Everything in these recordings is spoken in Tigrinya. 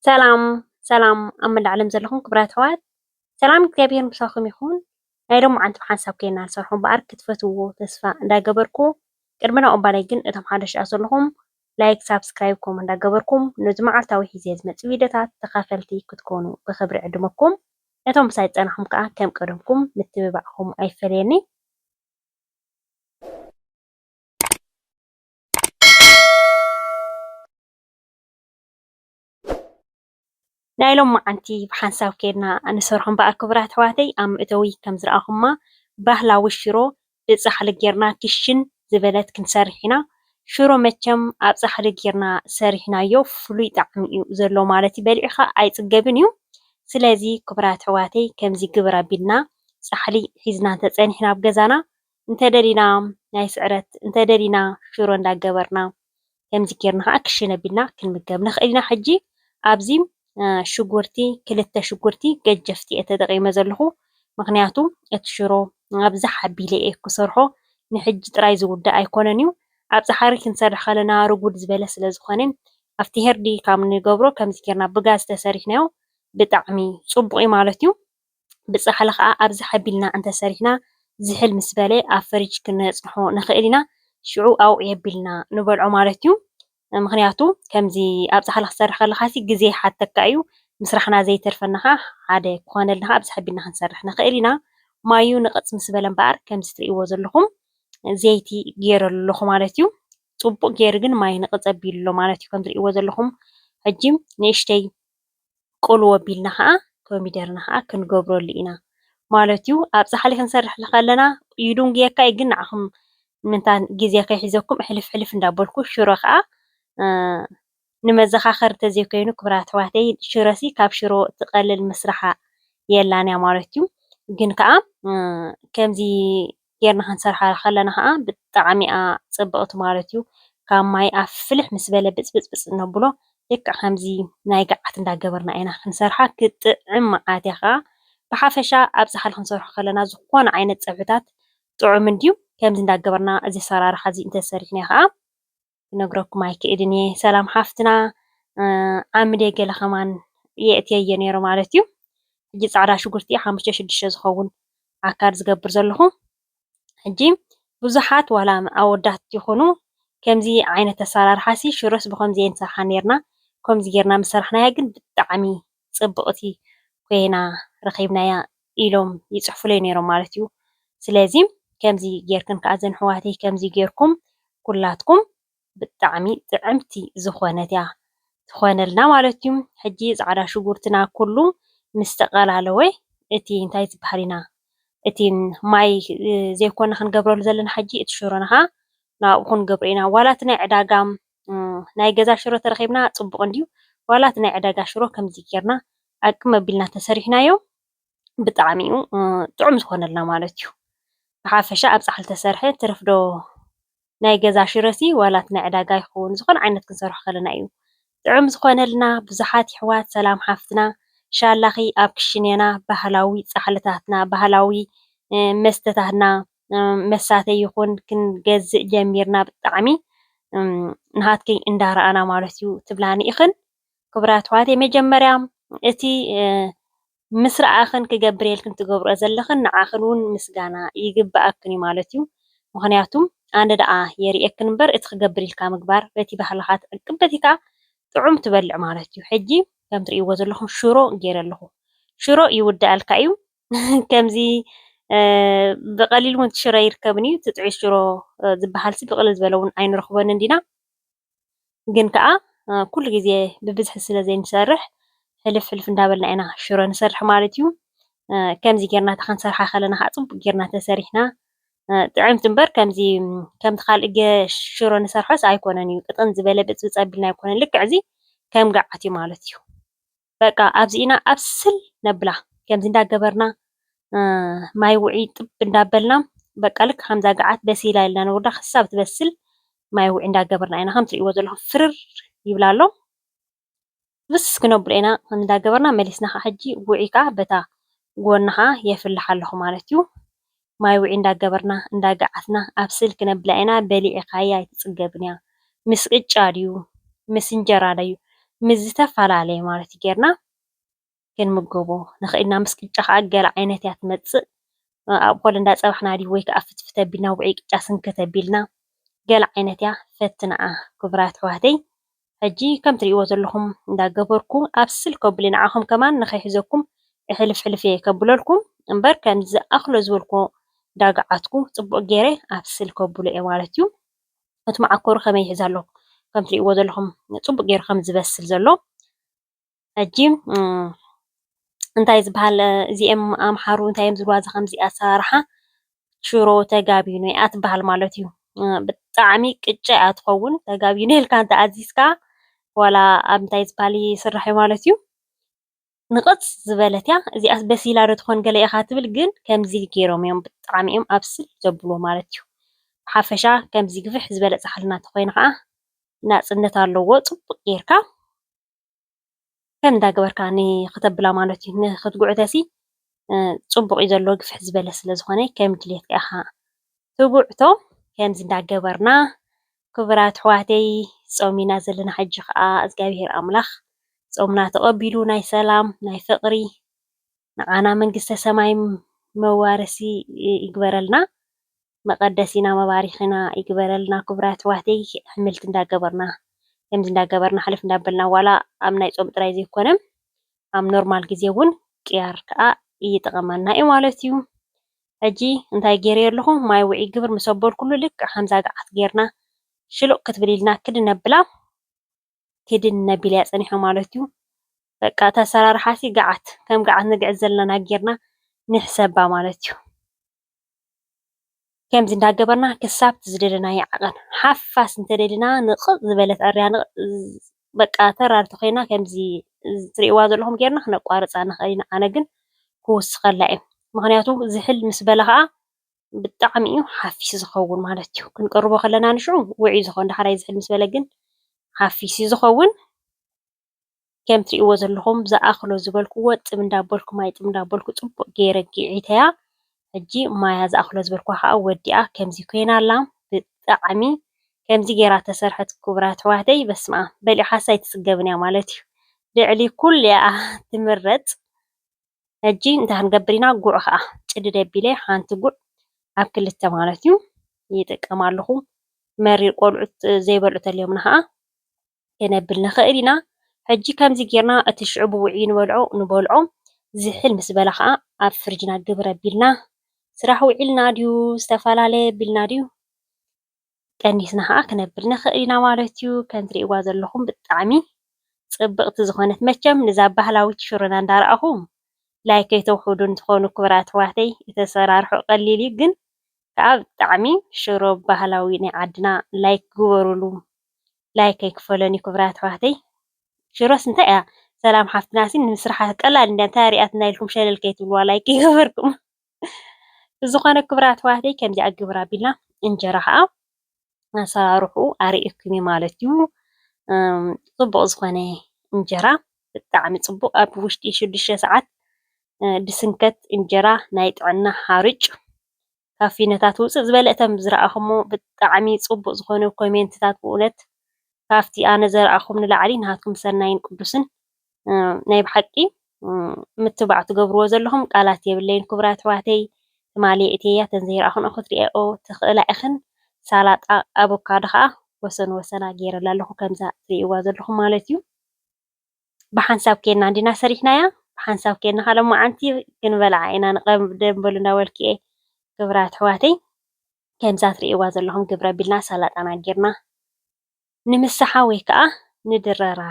ሰላም ኣብ መላእ ዓለም ዘለኹም ክቡራት ኣሕዋት ሰላም እግዚኣብሔር ምሳኹም ይኹን። ናይ ሎሚ መዓልቲ ብሓንሳብ ከይድና ንሰርሖ እምበኣር ክትፈትውዎ ተስፋ እንዳገበርኩ ቅድሚ ናብኦም ባላይ ግን እቶም ሓደሽቲ ዘለኹም ላይክ ሳብስክራይብ ከምኡ እንዳገበርኩም ነዚ መዓልታዊ ሒዘ ዝመፅእ ቪድዮታት ተኻፈልቲ ክትኮኑ ብክብሪ ዕድመኩም። ነቶም ምሳይ ዝፀናሕኩም ከዓ ከም ቀደምኩም ምትብባዕኩም ኣይፈለየኒ። ናይ ሎሚ መዓልቲ ብሓንሳብ ከይድና ንሰርሖ እምበኣር ክቡራት ኣሕዋተይ ኣብ መእተዊ ከም ዝረኣኹማ ባህላዊ ሽሮ ብፃሕሊ ጌርና ክሽን ዝበለት ክንሰርሕ ኢና። ሽሮ መቸም ኣብ ፃሕሊ ጌርና ሰሪሕናዮ ፍሉይ ጣዕሚ እዩ ዘለዎ ማለት እዩ። በሊዕኻ ኣይፅገብን እዩ። ስለዚ ክቡራት ኣሕዋተይ ከምዚ ግበር ኣቢልና ፃሕሊ ሒዝና እንተፀኒሕና ኣብ ገዛና እንተደሊና ናይ ስዕረት እንተደሊና ሽሮ እንዳገበርና ከምዚ ጌርና ከዓ ክሽን ኣቢልና ክንምገብ ንኽእል ኢና። ሕጂ ኣብዚ ሽጉርቲ ክልተ ሽጉርቲ ገጀፍቲ እየ ተጠቒመ ዘለኹ። ምክንያቱ እቲ ሽሮ ኣብዝሓ ኣቢለ እየ ክሰርሖ ንሕጂ ጥራይ ዝውዳእ ኣይኮነን እዩ። ኣብ ፃሕሊ ክንሰርሕ ከለና ርጉድ ዝበለ ስለ ዝኾነ ኣብቲ ህርዲ ካብ ንገብሮ ከምዚ ጌርና ብጋዝ ተሰሪሕናዮ ብጣዕሚ ፅቡቅ እዩ ማለት እዩ። ብፃሕሊ ከዓ ኣብዝሓ ኣቢልና እንተሰሪሕና ዝሕል ምስ በለ ኣብ ፍሪጅ ክነፅንሖ ንኽእል ኢና። ሽዑ ኣውዕዮ ኣቢልና ንበልዖ ማለት እዩ። ምክንያቱ ከምዚ ኣብ ፃሕሊ ክትሰርሕ ከለካ ግዜ ይሓተካ እዩ። ምስራሕና ዘይተርፈና ከዓ ሓደ ክኾነልና ኣብዝሓ ኣቢልና ክንሰርሕ ንኽእል ኢና። ማዩ ንቕፅ ምስ በለ እምበኣር ከምዚ ትሪእዎ ዘለኹም ዘይቲ ገይረሉ ኣለኹ ማለት እዩ። ፅቡቅ ገይሩ ግን ማይ ንቕፅ ኣቢሉ ኣሎ ማለት እዩ ከም ትሪእዎ ዘለኹም። ሕጂ ንእሽተይ ቆልዎ ኣቢልና ከዓ ኮሚደረና ከዓ ክንገብረሉ ኢና ማለት እዩ። ኣብ ፃሕሊ ክንሰርሕ ከለና ኢዱን ጌርካ እዩ። ግን ንዓኹም ምንታይ ግዜ ከይሒዘኩም ሕልፍ ሕልፍ እንዳበልኩ ሽሮ ከዓ ንመዘኻኸሪ ተዘይኮይኑ ክቡራት ኣሕዋተይ ሽሮሲ ካብ ሽሮ ትቐልል ምስራሓ የላን እያ ማለት እዩ። ግን ከዓ ከምዚ ጌርና ክንሰርሓ ከለና ከዓ ብጣዕሚ እያ ፅብቕቲ ማለት እዩ። ካብ ማይ ኣፍልሕ ምስ በለ ብፅብፅብፅ ነብሎ ልክዕ ከምዚ ናይ ገዓት እንዳገበርና ኢና ክንሰርሓ ክጥዕም መኣት እያ ከዓ ብሓፈሻ ኣብ ፃሕሊ ክንሰርሖ ከለና ዝኾነ ዓይነት ፀብሕታት ጥዑም ድዩ ከምዚ እንዳገበርና እዚ ኣሰራርሓ እዚ እንተሰሪሕና ከዓ ክነግረኩም ኣይክእልን እየ። ሰላም ሓፍትና ዓምደ ገለ ከማን የእትየየ ነይሩ ማለት እዩ። ሕጂ ፃዕዳ ሽጉርቲ 5-6 ዝኸውን ዓካር ዝገብር ዘለኹ። ሕጂ ብዙሓት ዋላ ኣወዳት ይኹኑ ከምዚ ዓይነት ኣሰራርሓ ሲ ሽሮስ ብከምዚ እየን ንሰርሓ ነርና። ከምዚ ጌርና ምስ ሰራሕናያ ግን ብጣዕሚ ፅብቕቲ ኮይና ረኺብናያ ኢሎም ይፅሕፍለይ ነይሮም ማለት እዩ። ስለዚ ከምዚ ጌርክን ከዓ ዘን ኣሕዋተይ ከምዚ ጌርኩም ኩላትኩም ብጣዕሚ ጥዕምቲ ዝኾነት እያ ትኾነልና ማለት እዩ። ሕጂ ፃዕዳ ሽጉርትና ኩሉ ምስ ተቐላለወ እቲ እንታይ ዝበሃል ኢና እቲ ማይ ዘይኮነ ክንገብረሉ ዘለና ሕጂ እቲ ሽሮና ከዓ ናብኡ ክንገብሮ ኢና። ዋላ እቲ ናይ ዕዳጋ ናይ ገዛ ሽሮ ተረኺብና ፅቡቅ እንድዩ ዋላ እቲ ናይ ዕዳጋ ሽሮ ከምዚ ጌርና ኣቅም ኣቢልና ተሰሪሕናዮ ብጣዕሚ እዩ ጥዑም ዝኾነልና ማለት እዩ። ብሓፈሻ ኣብ ፃሕሊ ተሰርሐ ትርፍዶ ናይ ገዛ ሽሮሲ ዋላ እቲ ናይ ዕዳጋ ይኹን ዝኾነ ዓይነት ክንሰርሖ ከለና እዩ ጥዑም ዝኾነልና። ብዙሓት ኣሕዋት ሰላም ሓፍትና ሻላኺ ኣብ ክሽነና ባህላዊ ፃሕልታትና ባህላዊ መስተታትና መሳተይ ይኹን ክንገዝእ ጀሚርና ብጣዕሚ ንሃትከይ እንዳረኣና ማለት እዩ ትብላኒ ኢኽን። ክቡራት ኣሕዋተይ መጀመርያ እቲ ምስ ረኣኽን ክገብር የልክን ትገብርኦ ዘለኽን ንዓኽን እውን ምስጋና ይግባኣክን እዩ ማለት እዩ። ምክንያቱም ኣነ ደኣ የርኤክን እምበር እቲ ክገብር ኢልካ ምግባር በቲ ባህልኻ ትዕቅብ በቲ ከዓ ጥዑም ትበልዕ ማለት እዩ። ሕጂ ከም ትሪእዎ ዘለኹም ሽሮ ገይረ ኣለኹ። ሽሮ ይውዳእልካ እዩ ከምዚ ብቐሊሉ እውን ሽሮ ይርከብን እዩ። እቲ ጥዑይ ሽሮ ዝበሃል ብቕልል ዝበለ እውን ኣይንረኽቦን ዲና። ግን ከዓ ኩሉ ግዜ ብብዝሒ ስለ ዘይንሰርሕ ሕልፍ ሕልፍ እንዳበልና ኢና ሽሮ ንሰርሕ ማለት እዩ። ከምዚ ጌርና እታ ክንሰርሓ ከለና ከዓ ፅቡቅ ጌርና ተሰሪሕና ጥዕምቲ እምበር ከምዚ ከምቲ ካልእ ሽሮ ንሰርሖስ ኣይኮነን እዩ። ቅጥን ዝበለ ብፅብፅ ኣቢልና ኣይኮነን ልክዕ እዚ ከም ገዓት እዩ ማለት እዩ። በቃ ኣብዚ ኢና ኣብስል ነብላ ከምዚ እንዳገበርና ማይ ውዒ ጥብ እንዳበልና በቃ ልክ ከምዛ ገዓት በሲላ ኢልና ንውርዳ ክሳብ ትበስል ማይ ውዒ እንዳገበርና ኢና ከም ትሪእዎ ዘለኹም ፍርር ይብላ ኣሎ። ብስ ክነብሎ ኢና ከም እንዳገበርና መሊስና ከዓ ሕጂ ውዒ ከዓ በታ ጎና ከዓ የፍልሕ ኣለኹ ማለት እዩ። ማይ ውዒ እንዳገበርና እንዳገዓትና ኣብስል ክነብላ ኢና። በሊዕኻያ ኣይትፅገብን እያ ምስ ቅጫ ድዩ ምስ እንጀራ ድዩ ምስ ዝተፈላለየ ማለት እዩ ጌርና ክንምገቦ ንኽእል ኢና። ምስ ቅጫ ከዓ ገለ ዓይነት እያ ትመፅእ። ኣብ ኮል እንዳፀባሕና ድዩ ወይ ከዓ ፍትፍት ኣቢልና ውዑይ ቅጫ ስንክት ኣቢልና ገለ ዓይነት እያ ፈትንኣ ክቡራት ኣሕዋተይ። ሕጂ ከም ትሪእዎ ዘለኹም እንዳገበርኩ ኣብ ስል ከብሉ ንዓኹም ከማን ንኸይሕዘኩም ሕልፍ ሕልፍ እየ ከብለልኩም እምበር ከምዚ ዝኣኽሎ ዝበልኩ ዳግዓትኩ ፅቡቅ ገይረ ኣብ ስል ከብሎ እየ ማለት እዩ። እቲ መዓኮሩ ከመይ ይሕዝ ኣሎ ከም ትሪእዎ ዘለኹም ፅቡቅ ገይሩ ከም ዝበስል ዘሎ ሕጂ እንታይ ዝበሃል እዚኦም ኣምሓሩ እንታይ እዮም ዝብልዋ ከምዚ ኣሰራርሓ ሽሮ ተጋቢኖ እያ ትበሃል ማለት እዩ። ብጣዕሚ ቅጫ እያ ትኸውን ተጋቢኖ ኢልካ እንተኣዚዝካ ዋላ ኣብ እንታይ ዝበሃል ይስራሕ እዩ ማለት እዩ። ንቕፅ ዝበለት እያ እዚኣስ በሲላ ዶ ትኾን ገለ ኢኻ ትብል ግን ከምዚ ገይሮም እዮም ብጣዕሚ እዮም ኣብ ስል ዘብልዎ ማለት እዩ። ብሓፈሻ ከምዚ ግፍሕ ዝበለ ፃሕሊ እንተኮይኑ ከዓ ናፅነት ኣለዎ ፅቡቅ ጌርካ ከም እንዳገበርካ ንክተብላ ማለት እዩ። ንክትጉዕተሲ ፅቡቅ እዩ ዘሎ ግፍሕ ዝበለ ስለ ዝኾነ ከም ድሌትካ ኢኻ ትጉዕቶ። ከምዚ እንዳገበርና ክቡራት ኣሕዋተይ ፆሚና ዘለና ሕጂ ከዓ እግዚኣብሄር ኣምላኽ ፆምና ተቐቢሉ ናይ ሰላም ናይ ፍቕሪ ንዓና መንግስተ ሰማይ መዋረሲ ይግበረልና መቐደሲና መባሪኽና ይግበረልና። ክቡራት ኣሕዋተይ ኣሕምልቲ እንዳገበርና ከምዚ እንዳገበርና ሕልፍ እንዳበልና ዋላ ኣብ ናይ ፆም ጥራይ ዘይኮነ ኣብ ኖርማል ግዜ እውን ቅያር ከዓ ይጠቕመና እዩ ማለት እዩ። ሕጂ እንታይ ገይረ ኣለኹ ማይ ውዒ ግብር ምስ ኣበልኩሉ ልክዕ ከምዛ ገዓት ጌርና ሽሉቕ ክትብል ኢልና ክድን ነብላ ክድን ነቢል እያ ፀኒሖ ማለት እዩ። በቃ እቲ ኣሰራርሓሲ ገዓት ከም ገዓት ንግዕት ዘለና ጌርና ንሕሰባ ማለት እዩ። ከምዚ እንዳገበርና ክሳብ ዝደለናዮ ዓቐን ሓፋስ እንተደሊና ንቕፅ ዝበለት ኣርያ በቃ ተራር ተኮይና ከምዚ ትሪእዋ ዘለኹም ጌርና ክነቋርፃ ንኽእል ኢና። ኣነ ግን ክውስኸላ እየ ምክንያቱ ዝሕል ምስ በለ ከዓ ብጣዕሚ እዩ ሓፊስ ዝኸውን ማለት እዩ። ክንቀርቦ ከለና ንሽዑ ውዑይ ዝኸውን ዳሕራይ ዝሕል ምስ በለ ግን ሓፊስ እዩ ዝኸውን። ከም ትሪእዎ ዘለኹም ዝኣኽሎ ዝበልክዎ ጥብ እንዳበልኩ ማይ ጥብ እንዳበልኩ ፅቡቅ ገይረ ጊዒተያ ሕጂ ማያ ዝኣኽሎ ዝበልክዋ ከዓ ወዲኣ ከምዚ ኮይና ኣላ። ብጣዕሚ ከምዚ ጌራ ተሰርሐት ክቡራት ኣሕዋተይ በስመ ኣብ በሊዓሳ ኣይትፅገብን እያ ማለት እዩ። ልዕሊ ኩሉ እያ ትምረፅ። ሕጂ እንታይ ክንገብር ኢና ጉዕ ከዓ ጭድድ ኣቢለ ሓንቲ ጉዕ ኣብ ክልተ ማለት እዩ ይጥቀም ኣለኹ። መሪር ቆልዑት ዘይበልዑ እንተልዮምና ከዓ ከነብል ንኽእል ኢና። ሕጂ ከምዚ ጌርና እቲ ሽዑ ብውዑይ ንበልዖ ዝሕል ምስ በላ ከዓ ኣብ ፍርጅና ግብር ኣቢልና ስራሕ ውዒልና ድዩ ዝተፈላለየ ኣቢልና ድዩ ቀኒስና ከዓ ክነብል ንኽእል ኢና ማለት እዩ። ከም ትሪእዋ ዘለኹም ብጣዕሚ ፅብቕቲ ዝኾነት መቸም ንዛ ባህላዊት ሽሮና እንዳረኣኹም ላይ ከይተውሕዱ እንትኾኑ ክቡራት ኣሕዋተይ እቲ ኣሰራርሑ ቀሊል እዩ ግን ከዓ ብጣዕሚ ሽሮ ባህላዊ ናይ ዓድና ላይ ክግበረሉ ላይ ከይክፈለኒ ክቡራት ኣሕዋተይ። ሽሮስ እንታይ እያ ሰላም ሓፍትናሲ ንምስራሓ ቀላል እንታይ ሪኣትና ኢልኩም ሸለል ከይትብልዋ ላይ ከይገበርኩም ዝኾነ ክቡራት ኣሕዋተይ ከምዚ ኣግብር ኣቢልና እንጀራ ከዓ ኣሰራርሑ ኣርኢኩም እየ ማለት እዩ። ፅቡቅ ዝኾነ እንጀራ ብጣዕሚ ፅቡቅ ኣብ ውሽጢ 6 ሰዓት ድስንከት እንጀራ ናይ ጥዕና ሓርጭ ካብ ፊነታት ውፅእ ዝበለ እቶም ዝረኣኹሞ ብጣዕሚ ፅቡቅ ዝኾነ ኮሜንትታት ብእውነት ካብቲ ኣነ ዘረኣኹም ንላዕሊ ንሃትኩም ሰናይን ቅዱስን ናይ ብሓቂ ምትባዕ ትገብርዎ ዘለኹም ቃላት የብለይን ክቡራት ኣሕዋተይ። ትማሊ እትያ ተንዘይረኣኹን ኣኹ ትሪኦ ትኽእላ ኢኽን ሳላጣ ኣቮካዶ ከዓ ወሰን ወሰና ገይረላ ኣለኹ ከምዛ ትሪእዋ ዘለኹም ማለት እዩ። ብሓንሳብ ኬድና እንዲና ሰሪሕናያ ብሓንሳብ ኬድና ካለማዓንቲ ክንበልዓ ኢና ንቐደም እንዳበልኩ እየ ክቡራት ኣሕዋተይ። ከምዛ ትሪእዋ ዘለኹም ግብረ ኣቢልና ሰላጣና ጌርና ንምሳሓ ወይ ከዓ ንድረራ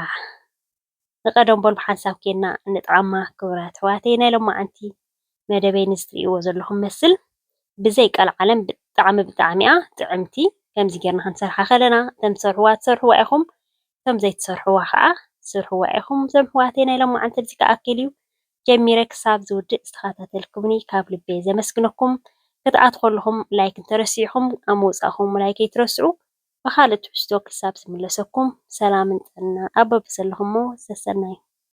ንቐደም በል ብሓንሳብ ኬድና ንጣዕማ ክቡራት ኣሕዋተይ። ናይ ሎማዓንቲ መደበይ ንዝትሪእዎ ዘለኹም መስል ብዘይ ቀልዓለም ብጣዕሚ እያ ጥዕምቲ። ከምዚ ጌርና ክንሰርሓ ከለና እቶም ትሰርሕዋ ትሰርሕዋ ኢኹም እቶም ዘይትሰርሕዋ ከዓ ስርሕዋ ኢኹም። እዞም ኣሕዋተይ ናይ ሎማዓንቲ እዚ ከኣክል እዩ ጀሚረ ክሳብ ዝውድእ ዝተኸታተልኩምኒ ካብ ልበይ ዘመስግነኩም። ክትኣት ከለኹም ላይክ እንተረሲዕኹም ኣብ ምውፃእኹም ላይክ ከይትረስዑ። ብካልእ ትሕዝቶ ክሳብ ዝምለሰኩም ሰላምን ጥዕናን ኣብ በቢዘለኹሞ ዝተሰናዩ